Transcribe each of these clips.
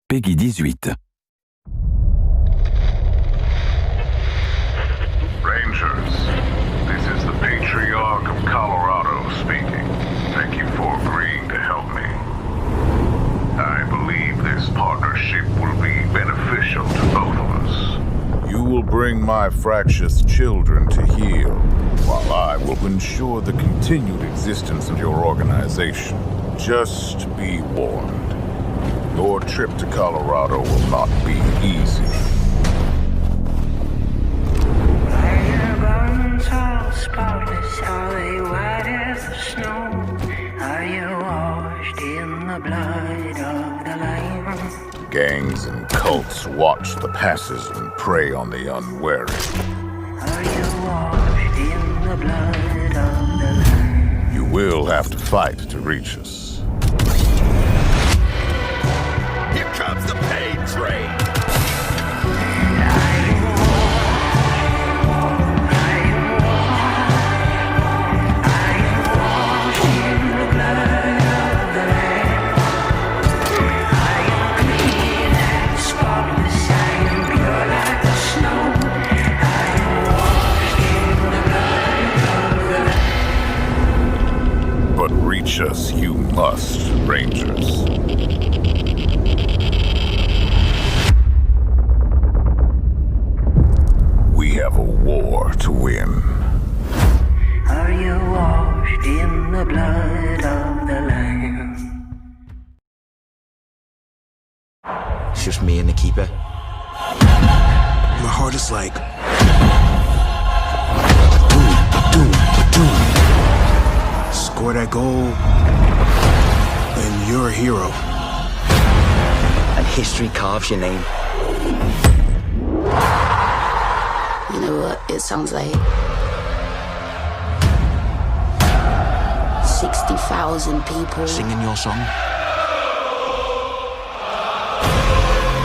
Ps18. Rangers, this is the Patriarch of Colorado speaking. Thank you for agreeing to help me. I believe this partnership will be beneficial to both of us. You will bring my fractious children to heal, while I will ensure the continued existence of your organization. Just be warned. Your trip to Colorado will not be easy. All spotless, are they white as the snow? Are you washed in the blood of the Lamb? Gangs and cults watch the passes and prey on the unwary. Are you washed in the blood of the Lamb? You will have to fight to reach us. Here comes the paid train! But reach us you must, Rangers. We have a war to win. Are you washed in the blood of the Lamb? It's just me and the keeper. My heart is like... Doom. Score that goal, and you're a hero. And history carves your name. You know what it sounds like? 60,000 people. Singing your song.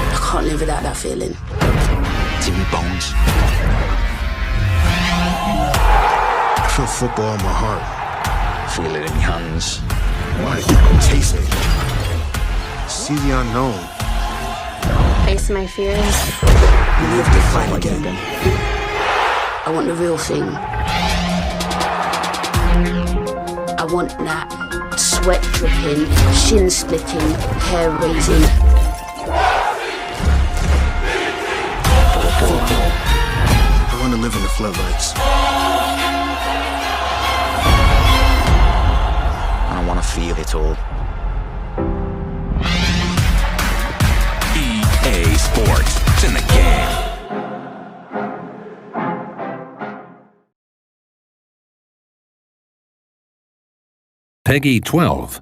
I can't live without that feeling. It's in my bones. I feel football in my heart. Feel it in my hands. Why? Taste it. See the unknown. Face my fears. Live to fight again. I want the real thing. I want that sweat dripping, shin splitting, hair raising. I want to live in the floodlights. I want to feel it all. EA Sports. It's in the game. Ps12.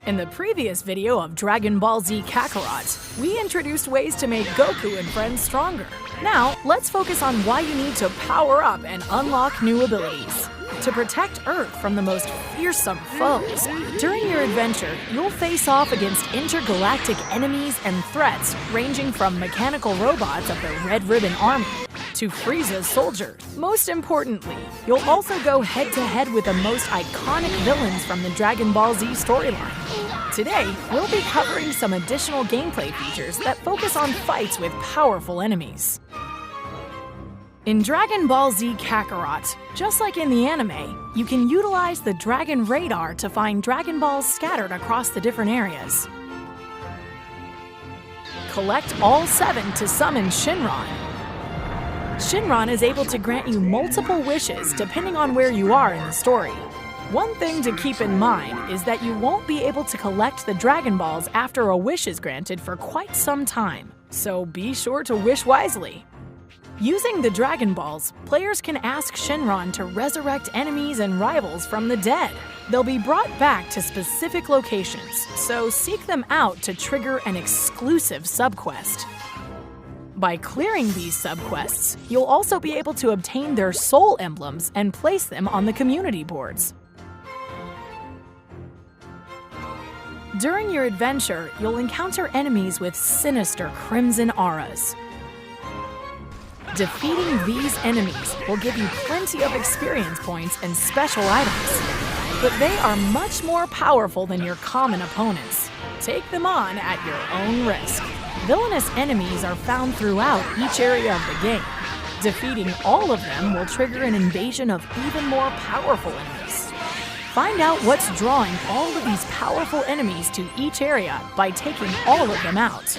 In the previous video of Dragon Ball Z Kakarot, we introduced ways to make Goku and friends stronger. Now, let's focus on why you need to power up and unlock new abilities. To protect Earth from the most fearsome foes, during your adventure, you'll face off against intergalactic enemies and threats ranging from mechanical robots of the Red Ribbon Army to Frieza's soldiers. Most importantly, you'll also go head-to-head with the most iconic villains from the Dragon Ball Z storyline. Today, we'll be covering some additional gameplay features that focus on fights with powerful enemies. In Dragon Ball Z Kakarot, just like in the anime, you can utilize the Dragon Radar to find Dragon Balls scattered across the different areas. Collect all 7 to summon Shinron. Shinron is able to grant you multiple wishes depending on where you are in the story. One thing to keep in mind is that you won't be able to collect the Dragon Balls after a wish is granted for quite some time, so be sure to wish wisely. Using the Dragon Balls, players can ask Shinron to resurrect enemies and rivals from the dead. They'll be brought back to specific locations, so seek them out to trigger an exclusive subquest. By clearing these subquests, you'll also be able to obtain their soul emblems and place them on the community boards. During your adventure, you'll encounter enemies with sinister crimson auras. Defeating these enemies will give you plenty of experience points and special items. but they are much more powerful than your common opponents. Take them on at your own risk. Villainous enemies are found throughout each area of the game. Defeating all of them will trigger an invasion of even more powerful enemies. Find out what's drawing all of these powerful enemies to each area by taking all of them out.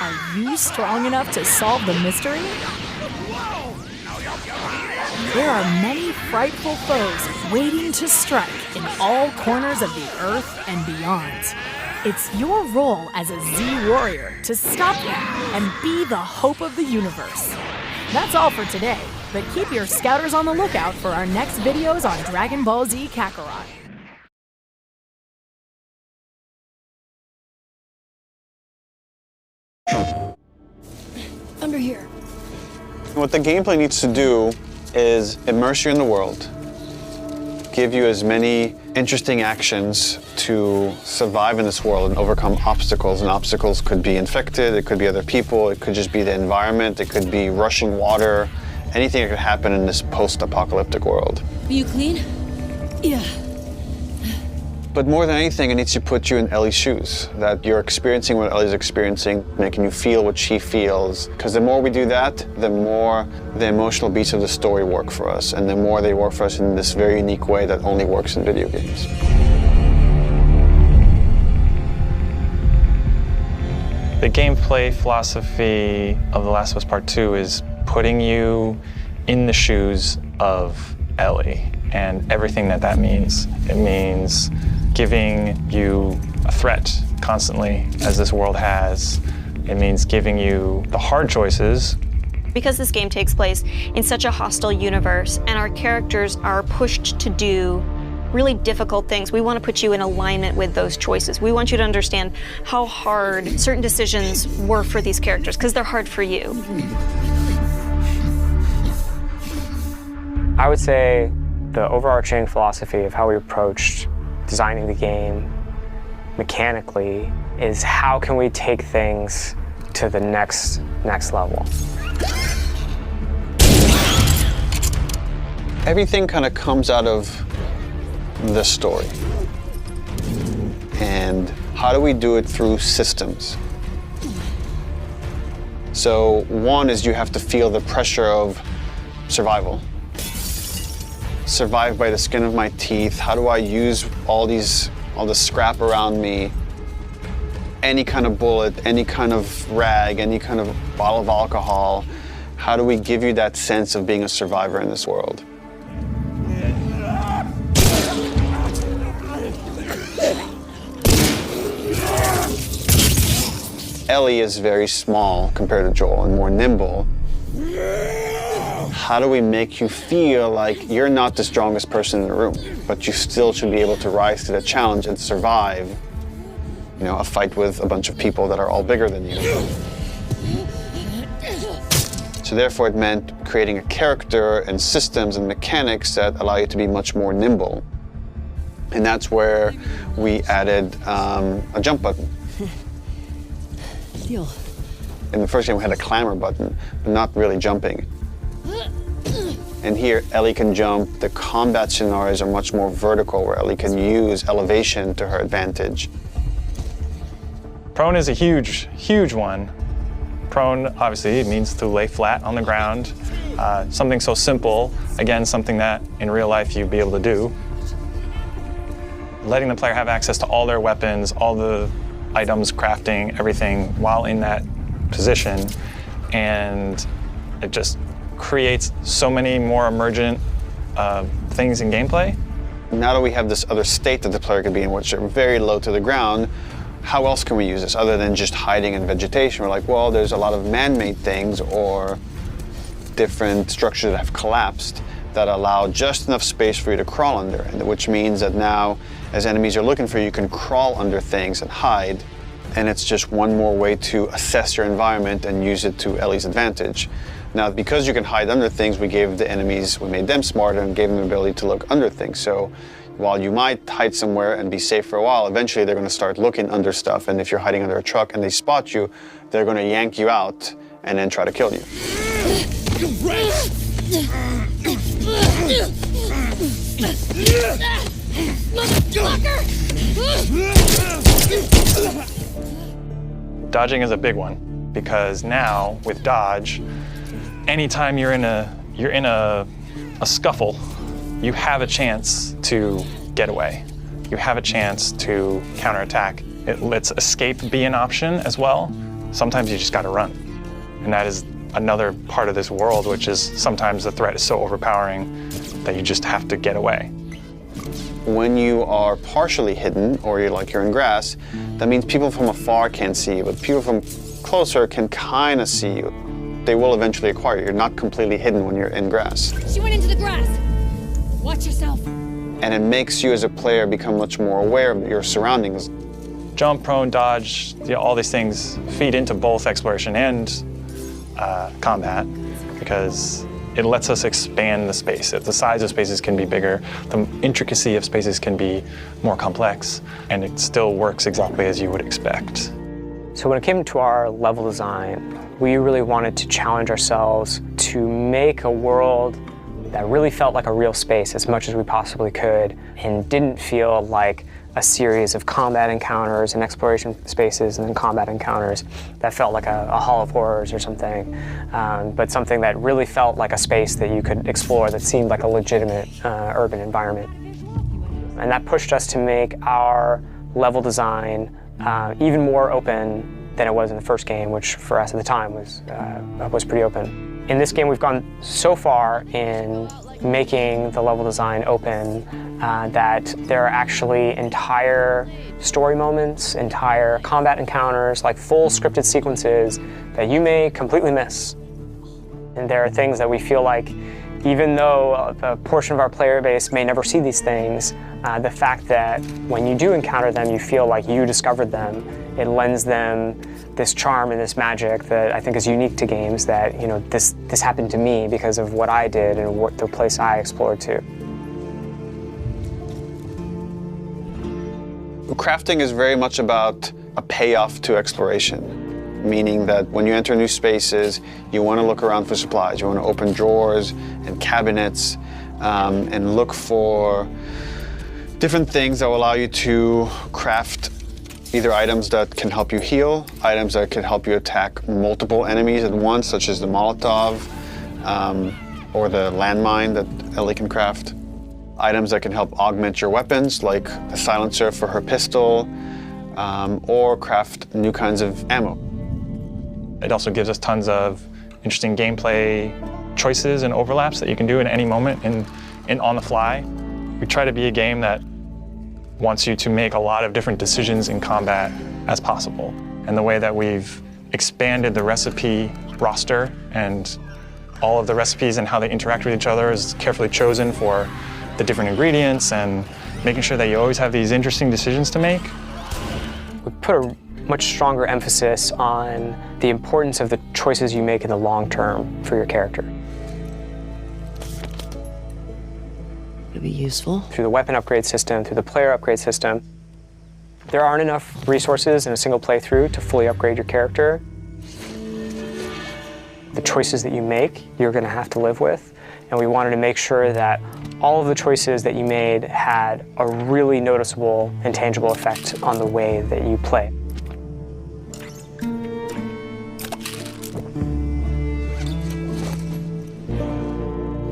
Are you strong enough to solve the mystery? There are many frightful foes waiting to strike in all corners of the earth and beyond. It's your role as a Z Warrior to stop them and be the hope of the universe. That's all for today, but keep your scouters on the lookout for our next videos on Dragon Ball Z Kakarot. Under here. What the gameplay needs to do is immerse you in the world, give you as many interesting actions to survive in this world and overcome obstacles. And obstacles could be infected, it could be other people, it could just be the environment, it could be rushing water, anything that could happen in this post-apocalyptic world. Are you clean? Yeah. But more than anything, it needs to put you in Ellie's shoes, that you're experiencing what Ellie's experiencing, making you feel what she feels. Because the more we do that, the more the emotional beats of the story work for us, and the more they work for us in this very unique way that only works in video games. The gameplay philosophy of The Last of Us Part 2 is putting you in the shoes of Ellie and everything that that means. It means giving you a threat constantly, as this world has. It means giving you the hard choices. Because this game takes place in such a hostile universe and our characters are pushed to do really difficult things, we want to put you in alignment with those choices. We want you to understand how hard certain decisions were for these characters, because they're hard for you. I would say the overarching philosophy of how we approached designing the game mechanically is how can we take things to the next level. Everything kind of comes out of the story. And how do we do it through systems? So one is you have to feel the pressure of survival. Survive by the skin of my teeth. How do I use all the scrap around me? Any kind of bullet, any kind of rag, any kind of bottle of alcohol. How do we give you that sense of being a survivor in this world? Ellie is very small compared to Joel and more nimble. How do we make you feel like you're not the strongest person in the room, but you still should be able to rise to the challenge and survive, a fight with a bunch of people that are all bigger than you. So therefore it meant creating a character and systems and mechanics that allow you to be much more nimble. And that's where we added a jump button. Deal. In the first game we had a clamber button, but not really jumping. And here, Ellie can jump. The combat scenarios are much more vertical, where Ellie can use elevation to her advantage. Prone is a huge, huge one. Prone, obviously, it means to lay flat on the ground. Something so simple, again, something that in real life you'd be able to do. Letting the player have access to all their weapons, all the items, crafting, everything while in that position. And it just creates so many more emergent things in gameplay. Now that we have this other state that the player could be in, which are very low to the ground, how else can we use this other than just hiding in vegetation? We're like, well, there's a lot of man-made things or different structures that have collapsed that allow just enough space for you to crawl under, and which means that now, as enemies are looking for you, you can crawl under things and hide, and it's just one more way to assess your environment and use it to Ellie's advantage. Now, because you can hide under things, we made them smarter and gave them the ability to look under things. So while you might hide somewhere and be safe for a while, eventually they're going to start looking under stuff, and if you're hiding under a truck and they spot you, they're going to yank you out and then try to kill you. Dodging is a big one because now with dodge, anytime you're in a scuffle, you have a chance to get away. You have a chance to counterattack. It lets escape be an option as well. Sometimes you just got to run, and that is another part of this world, which is sometimes the threat is so overpowering that you just have to get away. When you are partially hidden, or you're in grass, that means people from afar can't see you, but people from closer can kind of see you. They will eventually acquire you. You're not completely hidden when you're in grass. She went into the grass. Watch yourself. And it makes you as a player become much more aware of your surroundings. Jump, prone, dodge, all these things feed into both exploration and combat because it lets us expand the space. The size of spaces can be bigger, the intricacy of spaces can be more complex, and it still works exactly as you would expect. So when it came to our level design, we really wanted to challenge ourselves to make a world that really felt like a real space as much as we possibly could and didn't feel like a series of combat encounters and exploration spaces and then combat encounters that felt like a hall of horrors or something, but something that really felt like a space that you could explore that seemed like a legitimate urban environment. And that pushed us to make our level design even more open than it was in the first game, which for us at the time was pretty open. In this game, we've gone so far in making the level design open that there are actually entire story moments, entire combat encounters, like full scripted sequences that you may completely miss. And there are things that we feel like, even though a portion of our player base may never see these things, the fact that when you do encounter them, you feel like you discovered them, it lends them this charm and this magic that I think is unique to games, that this happened to me because of what I did and what the place I explored to. Crafting is very much about a payoff to exploration, meaning that when you enter new spaces, you want to look around for supplies. You want to open drawers and cabinets and look for different things that will allow you to craft either items that can help you heal, items that can help you attack multiple enemies at once, such as the Molotov or the landmine that Ellie can craft. Items that can help augment your weapons, like a silencer for her pistol, or craft new kinds of ammo. It also gives us tons of interesting gameplay choices and overlaps that you can do at any moment and on the fly. We try to be a game that wants you to make a lot of different decisions in combat as possible. And the way that we've expanded the recipe roster and all of the recipes and how they interact with each other is carefully chosen for the different ingredients and making sure that you always have these interesting decisions to make. We put a much stronger emphasis on the importance of the choices you make in the long term for your character. It'll be useful. Through the weapon upgrade system, through the player upgrade system, there aren't enough resources in a single playthrough to fully upgrade your character. The choices that you make, you're going to have to live with, and we wanted to make sure that all of the choices that you made had a really noticeable and tangible effect on the way that you play.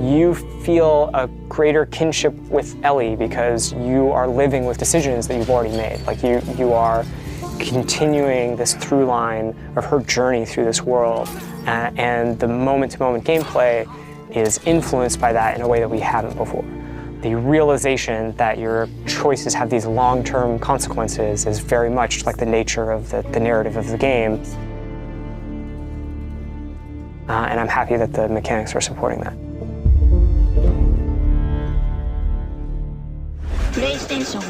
You feel a greater kinship with Ellie because you are living with decisions that you've already made. Like you are continuing this through line of her journey through this world, and the moment-to-moment gameplay is influenced by that in a way that we haven't before. The realization that your choices have these long-term consequences is very much like the nature of the narrative of the game. And I'm happy that the mechanics are supporting that. PlayStation